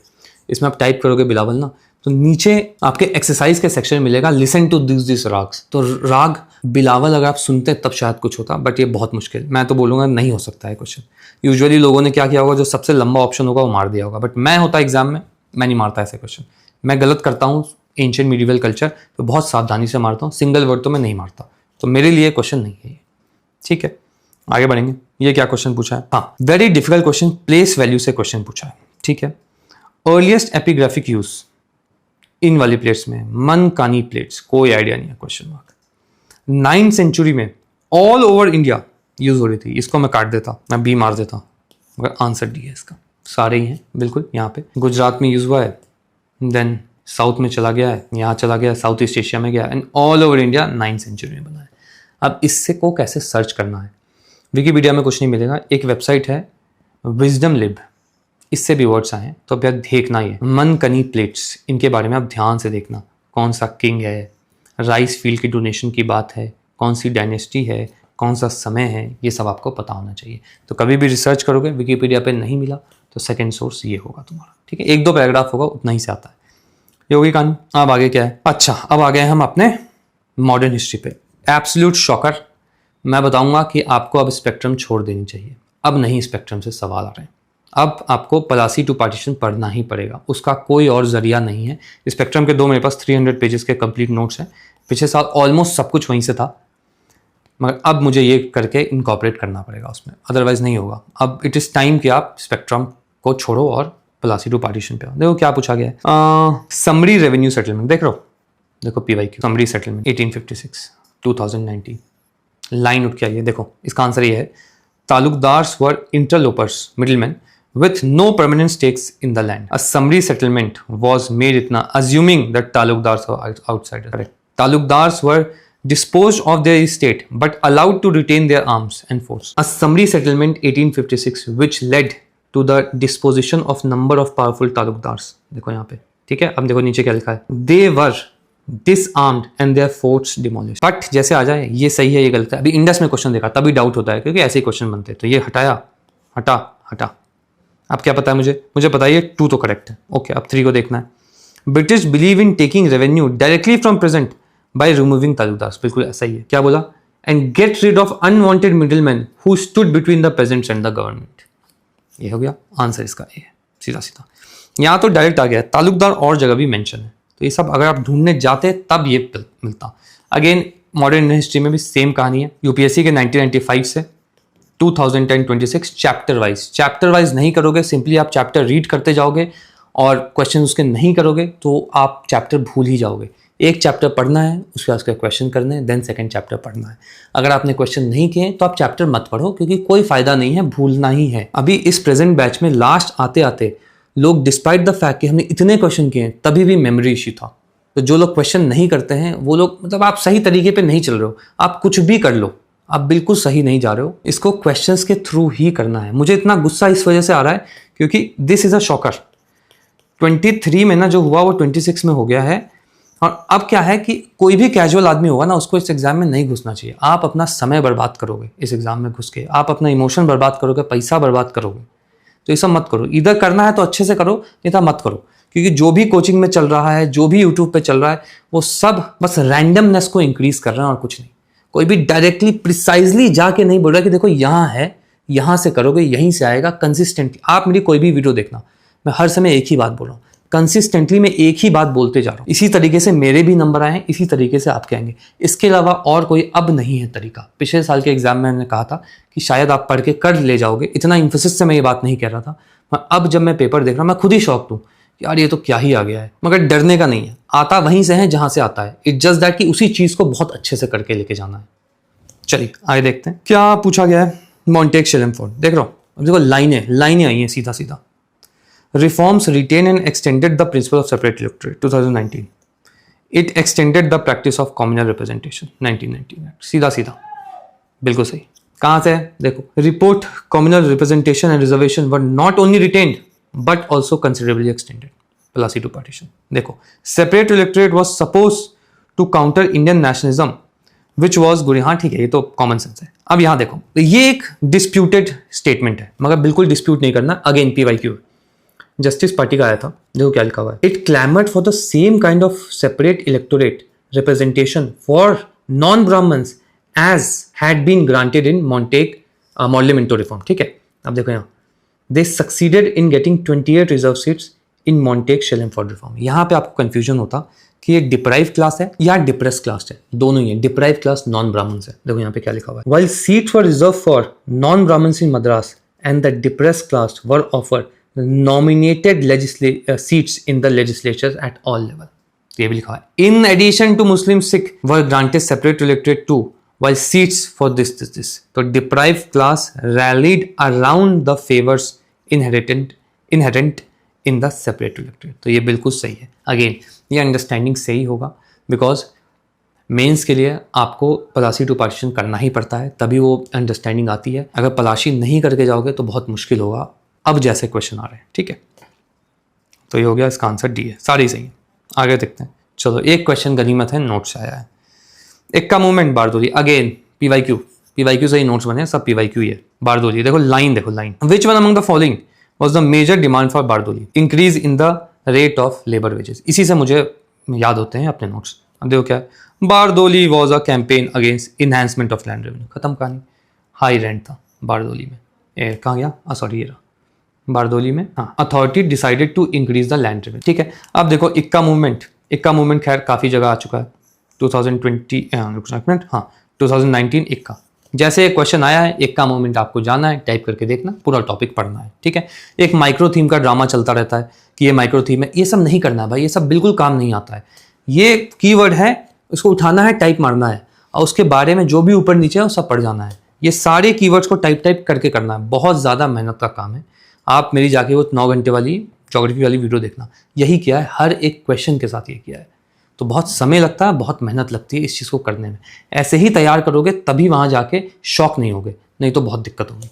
इसमें आप टाइप करोगे बिलावल ना, तो नीचे आपके एक्सरसाइज के सेक्शन में मिलेगा लिसन टू दिस राग्स, तो राग बिलावल अगर आप सुनते तब शायद कुछ होता, बट ये बहुत मुश्किल, मैं तो बोलूँगा नहीं हो सकता है क्वेश्चन। यूजुअली लोगों ने क्या किया होगा, जो सबसे लंबा ऑप्शन होगा वो मार दिया होगा, बट मैं होता एग्जाम में, मैं नहीं मारता ऐसे क्वेश्चन, मैं गलत करता हूँ एंशिएंट मीडिवल कल्चर, तो बहुत सावधानी से मारता हूँ, सिंगल वर्ड तो मैं नहीं मारता, तो मेरे लिए क्वेश्चन नहीं है ये, ठीक है। आगे बढ़ेंगे, ये क्या क्वेश्चन पूछा है, हाँ very difficult question, place value से क्वेश्चन पूछा है, ठीक है। अर्लीस्ट एपिग्राफिक यूज इन वाली प्लेट्स में, मनकानी प्लेट्स, कोई आइडिया नहीं है, क्वेश्चन मार्क। 9th सेंचुरी में ऑल ओवर इंडिया यूज हो रही थी, इसको मैं काट देता, मैं बी मार देता, मगर आंसर डी है इसका, सारे ही हैं बिल्कुल। यहाँ पे गुजरात में यूज हुआ है, देन साउथ में चला गया है, यहाँ चला गया, साउथ ईस्ट एशिया में गया, and all over India 9th century में बना है। अब इससे को कैसे सर्च करना है, विकिपीडिया में कुछ नहीं मिलेगा, एक वेबसाइट है विजडम लिब, इससे भी वर्ड्स आए हैं, तो अब यार देखना ही है। मनकनी प्लेट्स, इनके बारे में आप ध्यान से देखना, कौन सा किंग है, राइस फील्ड की डोनेशन की बात है, कौन सी डायनेस्टी है, कौन सा समय है, ये सब आपको पता होना चाहिए। तो कभी भी रिसर्च करोगे विकिपीडिया पे नहीं मिला तो सेकंड सोर्स ये होगा तुम्हारा, ठीक है। 1-2 पैराग्राफ होगा, उतना ही से आता है, ये होगी कहानी। अब आगे क्या है, अच्छा अब आ गए हम अपने मॉडर्न हिस्ट्री पे। एब्सोल्यूट शॉकर, मैं बताऊंगा कि आपको अब स्पेक्ट्रम छोड़ देनी चाहिए, अब नहीं स्पेक्ट्रम से सवाल आ रहे हैं, अब आपको पलासी टू पार्टीशन पढ़ना ही पड़ेगा, उसका कोई और जरिया नहीं है। स्पेक्ट्रम के 2 मेरे पास 300 पेजेस के कंप्लीट नोट्स हैं, पिछले साल ऑलमोस्ट सब कुछ वहीं से था, मगर अब मुझे ये करके इनकॉर्पोरेट करना पड़ेगा उसमें, अदरवाइज नहीं होगा। अब इट इज़ टाइम कि आप स्पेक्ट्रम को छोड़ो और पलासी टू पार्टीशन पे आओ। देखो क्या पूछा गया है, समरी रेवेन्यू सेटलमेंट, देख लो, देखो PYQ समरी सेटलमेंट 1856 2019, लाइन उठ के आई है, देखो इसका आंसर ये है, तालुकदार्स वर इंटरलोपर्स middleman with no permanent stakes in the land. A summary settlement was made itna assuming that talukdars were outsiders. Correct. Talukdars were disposed of their estate but allowed to retain their arms and force. A summary settlement 1856 which led to the disposition of number of powerful talukdars. देखो यहाँ पे, ठीक है। अब देखो नीचे क्या लिखा है, they were disarmed and their forts demolished. But जैसे आ जाए ये सही है ये गलत है, अभी इंडस में क्वेश्चन देखा तभी डाउट होता है, क्योंकि ऐसे ही क्वेश्चन बनते हैं, तो ये हटाया, हटा। अब क्या पता है मुझे पता है ये 2 तो करेक्ट है, ओके। अब 3 को देखना है, British believe in taking revenue directly from present by removing talukdars, बिल्कुल ऐसा ही है। क्या बोला, and get rid of unwanted middleman who stood between the peasants and the government. ये हो गया आंसर इसका, ये सीधा। यहाँ तो डायरेक्ट आ गया, तालुकदार और जगह भी मेंशन है, तो ये सब अगर आप ढूंढने जाते तब ये मिलता। अगेन मॉडर्न हिस्ट्री में भी सेम कहानी है, यूपीएससी के 1995 से 2010-26 चैप्टर वाइज नहीं करोगे, सिंपली आप चैप्टर रीड करते जाओगे और क्वेश्चन उसके नहीं करोगे तो आप चैप्टर भूल ही जाओगे। एक चैप्टर पढ़ना है, उसके बाद उसके क्वेश्चन करने हैं, देन सेकंड चैप्टर पढ़ना है। अगर आपने क्वेश्चन नहीं किए तो आप चैप्टर मत पढ़ो, क्योंकि कोई फायदा नहीं है, भूलना ही है। अभी इस प्रेजेंट बैच में लास्ट आते आते लोग डिस्पाइट द फैक्ट कि हमने इतने क्वेश्चन किए तभी भी मेमोरी इश्यू था, तो जो लोग क्वेश्चन नहीं करते हैं वो लोग, मतलब आप सही तरीके पे नहीं चल रहे हो। आप कुछ भी कर लो, आप बिल्कुल सही नहीं जा रहे हो। इसको क्वेश्चंस के थ्रू ही करना है। मुझे इतना गुस्सा इस वजह से आ रहा है क्योंकि दिस इज अ शॉकर। 23 में ना जो हुआ वो 26 में हो गया है। और अब क्या है कि कोई भी कैजुअल आदमी होगा ना, उसको इस एग्जाम में नहीं घुसना चाहिए। आप अपना समय बर्बाद करोगे इस एग्जाम में घुस के, आप अपना इमोशन बर्बाद करोगे, पैसा बर्बाद करोगे। तो ये सब मत करो। इधर करना है तो अच्छे से करो, नहीं तो मत करो। क्योंकि जो भी कोचिंग में चल रहा है, जो भी यूट्यूब पे चल रहा है, वो सब बस रैंडमनेस को इंक्रीज कर रहे हैं और कुछ नहीं। कोई भी डायरेक्टली प्रिसाइजली जाके नहीं बोल रहा कि देखो यहाँ है, यहाँ से करोगे, यहीं से आएगा। कंसिस्टेंटली आप मेरी कोई भी वीडियो देखना, मैं हर समय एक ही बात बोल रहा हूँ। कंसिस्टेंटली मैं एक ही बात बोलते जा रहा हूँ। इसी तरीके से मेरे भी नंबर आए हैं, इसी तरीके से आपके आएंगे। इसके अलावा और कोई अब नहीं है तरीका। पिछले साल के एग्जाम में मैंने कहा था कि शायद आप पढ़ के कर ले जाओगे, इतना इंफोसिस से मैं ये बात नहीं कह रहा था। अब जब मैं पेपर देख रहा हूँ, मैं खुद ही शौक हूँ यार, ये तो क्या ही आ गया है। मगर डरने का नहीं है, आता वहीं से है जहां से आता है। इट जस्ट दैट कि उसी चीज को बहुत अच्छे से करके लेके जाना है। चलिए आगे देखते हैं क्या पूछा गया है। मॉन्टेग शेल्मफोर्ड देख रहा हूँ, अब देखो लाइनें आई हैं सीधा सीधा। Reforms retained and extended the principle of separate electorate 2019। It extended the practice of communal representation 1999। सीधा सीधा बिल्कुल सही। कहां से है देखो, report communal representation and reservation were not only retained but also considerably extended. Palasi to partition. देखो, separate electorate was supposed to counter Indian nationalism, which was good. हाँ ठीक है, ये तो कॉमन सेंस है। अब यहाँ देखो, ये एक डिस्प्यूटेड स्टेटमेंट है, मगर बिल्कुल डिस्प्यूट नहीं करना। अगेन PYQ जस्टिस पार्टी का आया था, देखो क्या लिखा हुआ है। It clamoured for the same kind of separate electorate representation for non Brahmins as had been granted in Montagu model Minto reform. ठीक है, अब देखो यहाँ They succeeded in getting 28 reserve seats in Montague Shellenford reform. यहाँ पे आपको confusion होता कि ये डिप्राइव क्लास है या डिप्रेस क्लास है, दोनों ही है। डिप्राइव क्लास नॉन ब्राह्मण्स है, देखो यहाँ पे क्या लिखा हुआ है। While seats were reserved for non Brahmins in Madras and the depressed class were offered nominated seats in the legislatures at all level. ये भी लिखा है। In addition to Muslim Sikh were granted separate electorate too. While seats for this. तो deprived class rallied around the favors inherent in the separate electorate. तो ये बिल्कुल सही है। अगेन ये अंडरस्टैंडिंग सही होगा बिकॉज मेंस के लिए आपको पलासी टू पार्टीशन करना ही पड़ता है, तभी वो अंडरस्टैंडिंग आती है। अगर पलासी नहीं करके जाओगे तो बहुत मुश्किल होगा, अब जैसे क्वेश्चन आ रहे हैं। ठीक है, तो ये हो गया, इसका आंसर डी है। सारी सही है। आगे देखते हैं। चलो एक क्वेश्चन गनीमत है, नोट्स आया है। इक्का मूवमेंट बारदोली, अगेन PYQ से ही नोट्स बने, सब PYQ ही है। बारदोली देखो, लाइन देखो, line which one among the following was the major demand for Bardoli? Increase in the rate of labour wages. इसी से मुझे याद होते हैं अपने नोट्स। अब देखो क्या है, Bardoli was a campaign against enhancement of land revenue. खत्म कहानी। हाई रेंट था बारदोली में। कहाँ गया, सॉरी ये रहा बारदोली में। हाँ, authority decided to increase the land revenue. ठीक है, अब देखो इक्का मूवमेंट खैर काफ़ी जगह आ चुका है। 2019 इक्का। जैसे एक क्वेश्चन आया है, इक्का मूवमेंट आपको जाना है, टाइप करके देखना, पूरा टॉपिक पढ़ना है। ठीक है, एक माइक्रो थीम का ड्रामा चलता रहता है कि ये माइक्रो थीम है, ये सब नहीं करना है भाई, ये सब बिल्कुल काम नहीं आता है। ये कीवर्ड है, उसको उठाना है, टाइप मारना है, और उसके बारे में जो भी ऊपर नीचे है वो सब पढ़ जाना है। ये सारे कीवर्ड्स को टाइप करके करना है, बहुत ज़्यादा मेहनत का काम है। आप मेरी जाके वो 9 घंटे वाली ज्योग्राफी वाली वीडियो देखना, यही किया है, हर एक क्वेश्चन के साथ ये किया है। तो बहुत समय लगता है, बहुत मेहनत लगती है इस चीज़ को करने में। ऐसे ही तैयार करोगे तभी वहाँ जाके शॉक नहीं होगे, नहीं तो बहुत दिक्कत होगी।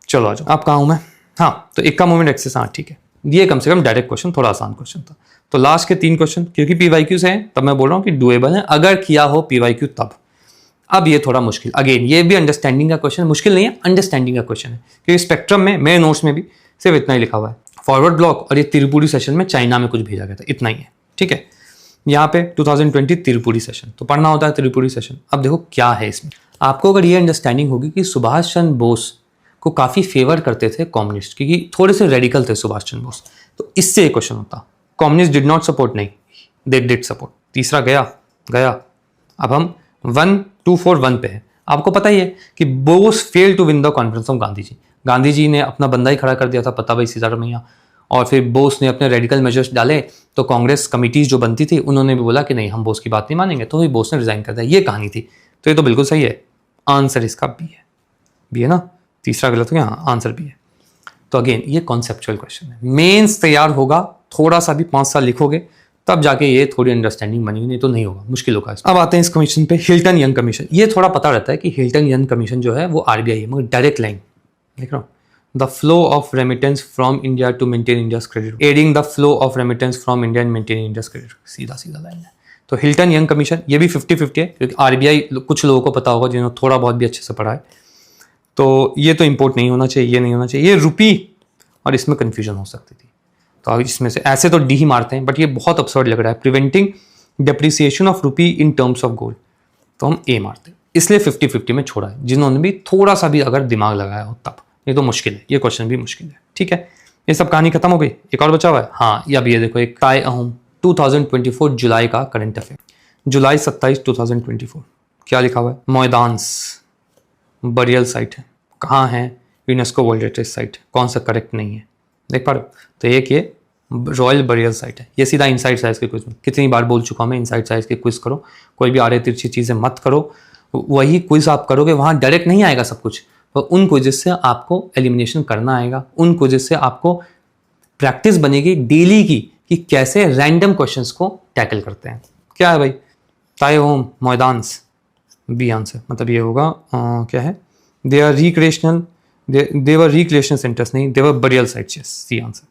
चलो आ जाओ, आप कहाँ हूँ मैं? हाँ, तो इक्का मूवमेंट एक्सेस, हाँ ठीक है, ये कम से कम डायरेक्ट क्वेश्चन, थोड़ा आसान क्वेश्चन था। तो लास्ट के 3 क्वेश्चन क्योंकि PYQ से हैं, तब मैं बोल रहा हूँ कि डुएबल है अगर किया हो PYQ तब। अब ये थोड़ा मुश्किल, अगेन ये भी अंडरस्टैंडिंग का क्वेश्चन, मुश्किल नहीं है, अंडरस्टैंडिंग का क्वेश्चन है। क्योंकि स्पेक्ट्रम में, मेरे नोट्स में भी सिर्फ इतना ही लिखा हुआ है, फॉरवर्ड ब्लॉक और ये तिरुपुरी सेशन में चाइना में कुछ भेजा गया था, इतना ही है। ठीक है, यहाँ पे 2020 तिरुपुरी सेशन, तो पढ़ना होता है तिरुपुरी सेशन। अब देखो क्या है इसमें, आपको अगर ये अंडरस्टैंडिंग होगी कि सुभाष चंद्र बोस को काफ़ी फेवर करते थे कम्युनिस्ट, क्योंकि थोड़े से रेडिकल थे सुभाष चंद्र बोस, तो इससे एक क्वेश्चन होता, कम्युनिस्ट डिड नॉट सपोर्ट, नहीं दे डिड सपोर्ट। तीसरा गया। अब हम 1, 2, 4, 1 पे है। आपको पता ही है कि Bose fail to win the conference of Gandhi ji ने अपना बंदा ही खड़ा कर दिया था, पता भाई सीतारमैया, और फिर बोस ने अपने रेडिकल मेजर्स डाले, तो कांग्रेस कमिटीज जो बनती थी उन्होंने भी बोला कि नहीं हम बोस की बात नहीं मानेंगे, तो ही बोस ने रिजाइन कर दिया। ये कहानी थी, तो ये तो बिल्कुल सही है, आंसर इसका बी है ना। तीसरा गलत हो गया, हाँ आंसर बी है। तो अगेन ये कॉन्सेप्चुअल क्वेश्चन है, मेंस तैयार होगा, थोड़ा सा भी 5 साल लिखोगे तब जाके ये थोड़ी अंडरस्टैंडिंग बनी, नहीं तो नहीं होगा, मुश्किल होगा। अब आते हैं इस कमीशन पे, हिल्टन यंग कमीशन। ये थोड़ा पता रहता है कि हिल्टन यंग कमीशन जो है वो आरबीआई है, मगर डायरेक्ट लाइन लिख रहा हूँ, the flow of remittance from India to maintain India's credit, adding the flow of remittance from India and maintain India's credit, सीधा सीधा लाइन है। तो हिल्टन यंग कमीशन ये भी 50-50 है, क्योंकि आरबीआई कुछ लोगों को पता होगा जिन्होंने थोड़ा बहुत भी अच्छे से पढ़ा है, तो ये तो इंपोर्ट नहीं होना चाहिए, ये नहीं होना चाहिए, ये रुपी और इसमें कन्फ्यूजन हो सकती थी। तो अब इसमें से ऐसे तो डी ही मारते हैं, बट ये बहुत अपसर्ड लग रहा है, preventing depreciation of rupee in terms of gold, तो हम ए मारते हैं, इसलिए 50-50 में छोड़ा है, जिन्होंने भी थोड़ा सा भी अगर दिमाग लगाया हो तब, ये तो मुश्किल है, ये क्वेश्चन भी मुश्किल है। ठीक है, ये सब कहानी खत्म हो गई, एक और बचा हुआ है। हाँ, अब ये देखो, एक टाई अहोम 2024 जुलाई का करंट अफेयर, जुलाई 27, 2024, क्या लिखा हुआ है, मोयदान्स बरियल साइट है, कहाँ है, यूनेस्को वर्ल्ड हेरिटेज साइट, कौन सा करेक्ट नहीं है, देख पा रहे हो। तो एक ये रॉयल बरियल साइट है, ये सीधा इनसाइड साइज के क्विज में, कितनी बार बोल चुका हूँ मैं, इनसाइड साइज के क्विज करो, कोई भी आड़े तिरछी चीज़ें मत करो, वही क्विज आप करोगे, वहाँ डायरेक्ट नहीं आएगा सब कुछ, तो उन क्विजेस से आपको एलिमिनेशन करना आएगा, उन क्विजेस से आपको प्रैक्टिस बनेगी डेली की कि कैसे रैंडम क्वेश्चंस को टैकल करते हैं। क्या है भाई, ताए होम मोयदान्स, बी आंसर, मतलब ये होगा क्या है, they are recreational, they were recreational centres, नहीं, they were burial sites, C answer,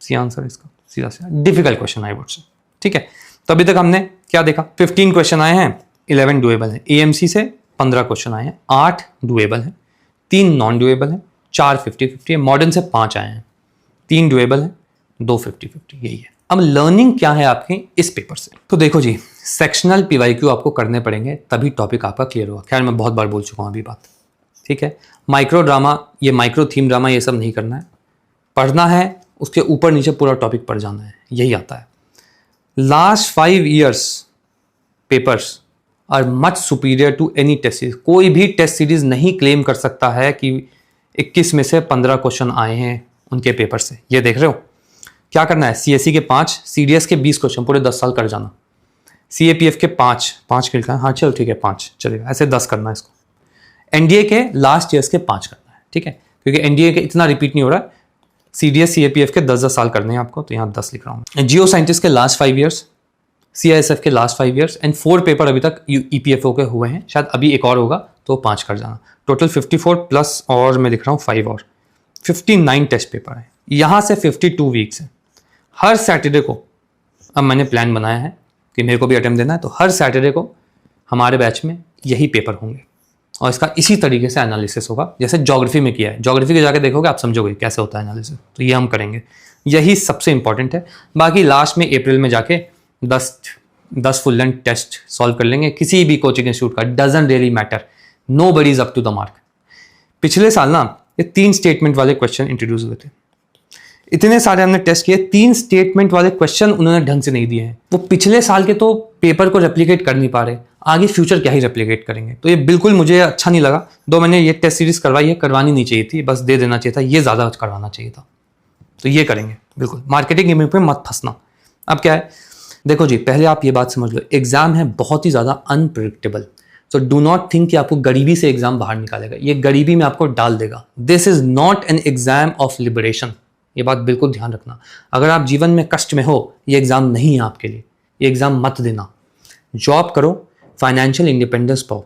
C answer इसका, सीधा सीधा difficult question I would say. ठीक है, तो अभी तक हमने क्या देखा, 15 क्वेश्चन आए हैं, 11 डुएबल हैं, एएमसी से 15 क्वेश्चन आए हैं, 8 डुएबल हैं, 3 नॉन डुएबल हैं, 4 50-50 है, मॉडर्न से 5 आए हैं, 3 डुएबल हैं, 2 50-50, यही है। अब लर्निंग क्या है आपके इस पेपर से, तो देखो जी, सेक्शनल पीवाईक्यू आपको करने पड़ेंगे, तभी टॉपिक आपका क्लियर होगा। खैर मैं बहुत बार बोल चुका हूँ अभी बात, ठीक है। माइक्रो ड्रामा, ये माइक्रो थीम ड्रामा, ये सब नहीं करना है, पढ़ना है, उसके ऊपर नीचे पूरा टॉपिक पढ़ जाना है, यही आता है। Last 5 years papers are much superior to any test series. कोई भी टेस्ट सीरीज नहीं क्लेम कर सकता है कि 21 में से 15 क्वेश्चन आए हैं उनके पेपर से। ये देख रहे हो, क्या करना है, सीएससी के 5, सीडीएस के 20 क्वेश्चन पूरे 10 साल कर जाना, सीएपीएफ के 5 लिखा है, हाँ चलो ठीक है 5 चलेगा, ऐसे 10 करना है इसको। एनडीए के लास्ट ईयर्स के 5 करना है, ठीक है, क्योंकि एनडीए के इतना रिपीट नहीं हो रहा है। सीडीएस सीएपीएफ के 10-10 साल करने हैं आपको, तो यहाँ 10 लिख रहा हूँ। जियो साइंटिस्ट के लास्ट 5 years, सीआईएसएफ के लास्ट 5 years एंड 4 पेपर अभी तक ईपीएफओ के हुए हैं, शायद अभी एक और होगा तो 5 कर जाना। टोटल 54 प्लस और मैं लिख रहा हूँ 5 और 59 टेस्ट पेपर है। यहाँ से 52 वीक्स है। हर सैटरडे को अब मैंने प्लान बनाया है कि मेरे को भी अटेम्प्ट देना है, तो हर सैटरडे को हमारे बैच में यही पेपर होंगे और इसका इसी तरीके से एनालिसिस होगा जैसे ज्योग्राफी में किया है। ज्योग्राफी के जाके देखोगे आप समझोगे कैसे होता है एनालिसिस, तो ये हम करेंगे, यही सबसे इंपॉर्टेंट है। बाकी लास्ट में अप्रैल में जाके 10 फुल लेंथ टेस्ट सॉल्व कर लेंगे किसी भी कोचिंग इंस्टीट्यूट का, doesn't really matter, nobody is up to the mark. पिछले साल ना ये 3 स्टेटमेंट वाले क्वेश्चन इंट्रोड्यूस हुए थे, इतने सारे हमने टेस्ट किए, 3 स्टेटमेंट वाले क्वेश्चन उन्होंने ढंग से नहीं दिए हैं। वो पिछले साल के तो पेपर को रेप्लिकेट कर नहीं पा रहे, आगे फ्यूचर क्या ही रेप्लिकेट करेंगे, तो ये बिल्कुल मुझे अच्छा नहीं लगा। दो मैंने ये टेस्ट सीरीज करवाई है, करवानी नहीं चाहिए थी, बस दे देना चाहिए था, ये ज़्यादा करवाना चाहिए था, तो ये करेंगे बिल्कुल। मार्केटिंग गिमिक पे मत फंसना। अब क्या है, देखो जी, पहले आप ये बात समझ लो, एग्जाम है बहुत ही ज़्यादा अनप्रिडिक्टेबल, तो डू नॉट थिंक कि आपको गरीबी से एग्जाम बाहर निकालेगा, ये गरीबी में आपको डाल देगा। This is not an exam of liberation, ये बात बिल्कुल ध्यान रखना। अगर आप जीवन में कष्ट में हो, ये एग्जाम नहीं है आपके लिए, ये एग्जाम मत देना। जॉब करो, फाइनेंशियल इंडिपेंडेंस पाओ,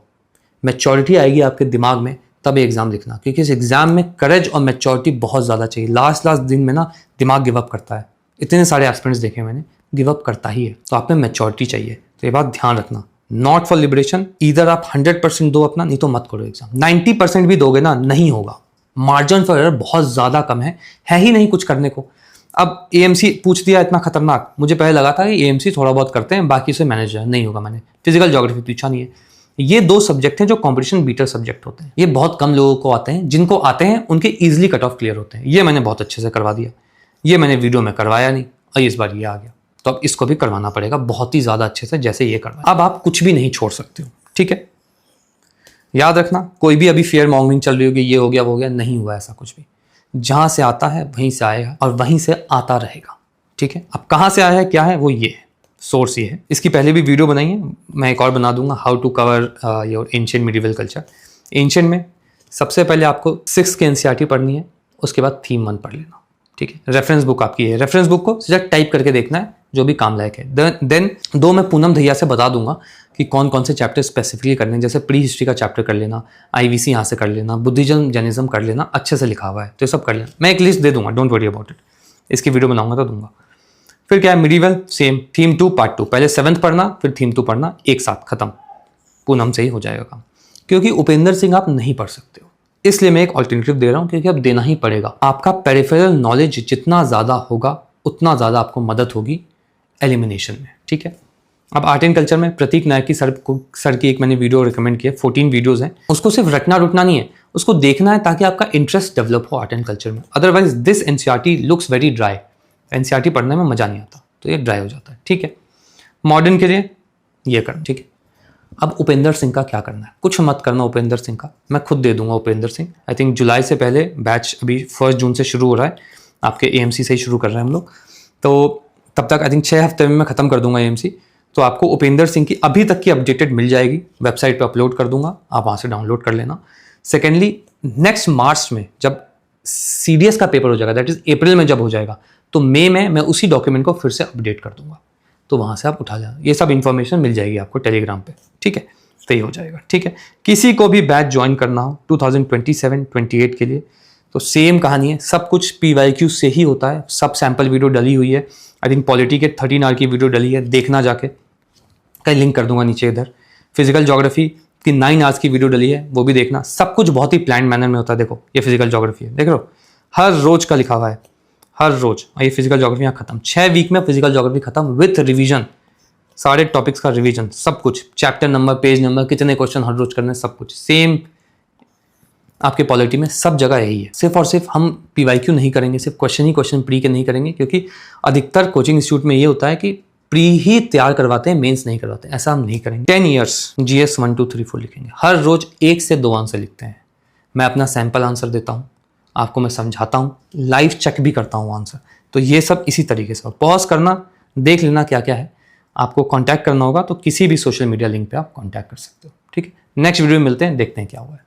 मैच्योरिटी आएगी आपके दिमाग में, तब एग्जाम लिखना, क्योंकि इस एग्जाम में करेज और मैच्योरिटी बहुत ज़्यादा चाहिए। लास्ट दिन में ना दिमाग गिव अप करता है, इतने सारे एस्पिरेंट्स देखे मैंने, गिव अप करता ही है, तो आप में मैच्योरिटी चाहिए, तो ये बात ध्यान रखना। नॉट फॉर लिबरेशन, इधर आप 100% दो अपना, नहीं तो मत करो एग्जाम। 90% भी दोगे ना, नहीं होगा, मार्जिन फॉर एरर बहुत ज़्यादा कम है ही नहीं कुछ करने को। अब एएमसी पूछ दिया इतना खतरनाक, मुझे पहले लगा था कि एएमसी थोड़ा बहुत करते हैं, बाकी से मैनेज है, नहीं होगा। मैंने फिजिकल ज्योग्राफी पूछा नहीं है। ये 2 सब्जेक्ट हैं जो कंपटीशन बीटर सब्जेक्ट होते हैं, ये बहुत कम लोगों को आते हैं, जिनको आते हैं उनके ईजिली कट ऑफ क्लियर होते हैं। ये मैंने बहुत अच्छे से करवा दिया, ये मैंने वीडियो में करवाया नहीं और इस बार ये आ गया, तो अब इसको भी करवाना पड़ेगा बहुत ही ज़्यादा अच्छे से, जैसे ये करवाया। अब आप कुछ भी नहीं छोड़ सकते हो, ठीक है, याद रखना। कोई भी अभी फेयर मॉन्गरिंग चल रही होगी, ये हो गया वो हो गया, नहीं हुआ ऐसा कुछ भी। जहां से आता है वहीं से आएगा और वहीं से आता रहेगा, ठीक है। अब कहाँ से आया है, क्या है, वो ये है, सोर्स ये है। इसकी पहले भी वीडियो बनाई है, मैं एक और बना दूंगा, how to cover your ancient medieval culture. Ancient में सबसे पहले आपको 6 के एनसीईआरटी पढ़नी है, उसके बाद थीम 1 पढ़ लेना, ठीक है। ठीक है। रेफरेंस बुक आपकी है, रेफरेंस बुक को सिर्फ टाइप करके देखना है जो भी काम लायक है। देन 2 मैं पूनम धैया से बता दूंगा कि कौन कौन से चैप्टर स्पेसिफिकली करने हैं। जैसे प्री हिस्ट्री का चैप्टर कर लेना, IVC यहाँ से कर लेना, बुद्धिज्म जैनिज्म कर लेना, अच्छे से लिखा हुआ है तो ये सब कर लेना। मैं एक लिस्ट दे दूंगा, डोंट वरी अबाउट इट, इसकी वीडियो बनाऊंगा तो दूंगा। फिर क्या है, मिडीवल सेम, थीम 2 पार्ट 2, पहले 7th पढ़ना फिर थीम 2 पढ़ना, एक साथ खत्म, पूनम से ही हो जाएगा काम। क्योंकि उपेंद्र सिंह आप नहीं पढ़ सकते हो, इसलिए मैं एक ऑल्टरनेटिव दे रहा हूं, क्योंकि अब देना ही पड़ेगा। आपका पेरिफेरल नॉलेज जितना ज़्यादा होगा उतना ज़्यादा आपको मदद होगी एलिमिनेशन में, ठीक है। अब आर्ट एंड कल्चर में प्रतीक नायक की सर की एक मैंने वीडियो रिकमेंड की है, 14 वीडियोस हैं। उसको सिर्फ रटना रुटना नहीं है, उसको देखना है ताकि आपका इंटरेस्ट डेवलप हो आर्ट एंड कल्चर में। Otherwise this NCERT looks very dry, NCERT पढ़ने में मजा नहीं आता, तो ये ड्राई हो जाता है, ठीक है। मॉडर्न के लिए ये करना, ठीक है। अब उपेंद्र सिंह का क्या करना है, कुछ मत करना उपेंद्र सिंह का, मैं खुद दे दूंगा उपेंद्र सिंह। आई थिंक जुलाई से पहले बैच अभी 1 जून से शुरू हो रहा है, आपके AMC से ही शुरू कर रहे हैं हम लोग, तो तब तक आई थिंक 6 हफ्ते में मैं खत्म कर दूंगा AMC। तो आपको उपेंद्र सिंह की अभी तक की अपडेटेड मिल जाएगी, वेबसाइट पे अपलोड कर दूंगा, आप वहाँ से डाउनलोड कर लेना। सेकेंडली, नेक्स्ट मार्च में जब CDS का पेपर हो जाएगा, दैट इज अप्रैल में जब हो जाएगा, तो मई में मैं उसी डॉक्यूमेंट को फिर से अपडेट कर दूंगा, तो वहाँ से आप उठा लेना, ये सब इन्फॉर्मेशन मिल जाएगी आपको टेलीग्राम पे, ठीक है। तो ये हो जाएगा, ठीक है। किसी को भी बैच ज्वाइन करना हो 2027-28 के लिए, तो सेम कहानी है, सब कुछ PYQ से ही होता है, सब सैम्पल वीडियो डली हुई है। आई थिंक पॉलिटी के 13 आवर की वीडियो डली है, देखना जाके, कहीं लिंक कर दूंगा नीचे इधर। फिजिकल ज्योग्राफी की 9 आवर्स की वीडियो डली है, वो भी देखना। सब कुछ बहुत ही प्लान मैनर में होता है। देखो ये फिजिकल ज्योग्राफी है, देख रहे हो, हर रोज का लिखा हुआ है, हर रोज। ये फिजिकल ज्योग्राफी यहाँ खत्म, 6 वीक में फिजिकल ज्योग्राफी खत्म विथ रिवीजन, सारे टॉपिक्स का रिवीजन, सब कुछ, चैप्टर नंबर, पेज नंबर, कितने क्वेश्चन हर रोज करने, सब कुछ सेम आपके पॉलिटी में सब जगह यही है। सिर्फ और सिर्फ हम PYQ नहीं करेंगे, सिर्फ क्वेश्चन ही क्वेश्चन प्री के नहीं करेंगे, क्योंकि अधिकतर कोचिंग इंस्टीट्यूट में ये होता है कि प्री ही तैयार करवाते हैं, मेंस नहीं करवाते, ऐसा हम नहीं करेंगे। 10 ईयर्स GS 1 2 3 4 लिखेंगे, हर रोज 1 से 2 आंसर लिखते हैं। मैं अपना सैंपल आंसर देता हूँ, आपको मैं समझाता हूँ, लाइव चेक भी करता हूँ आंसर। तो ये सब इसी तरीके से, पॉज करना, देख लेना क्या क्या है। आपको कॉन्टैक्ट करना होगा तो किसी भी सोशल मीडिया लिंक पे आप कॉन्टैक्ट कर सकते हो, ठीक है। नेक्स्ट वीडियो में मिलते हैं, देखते हैं क्या हुआ है।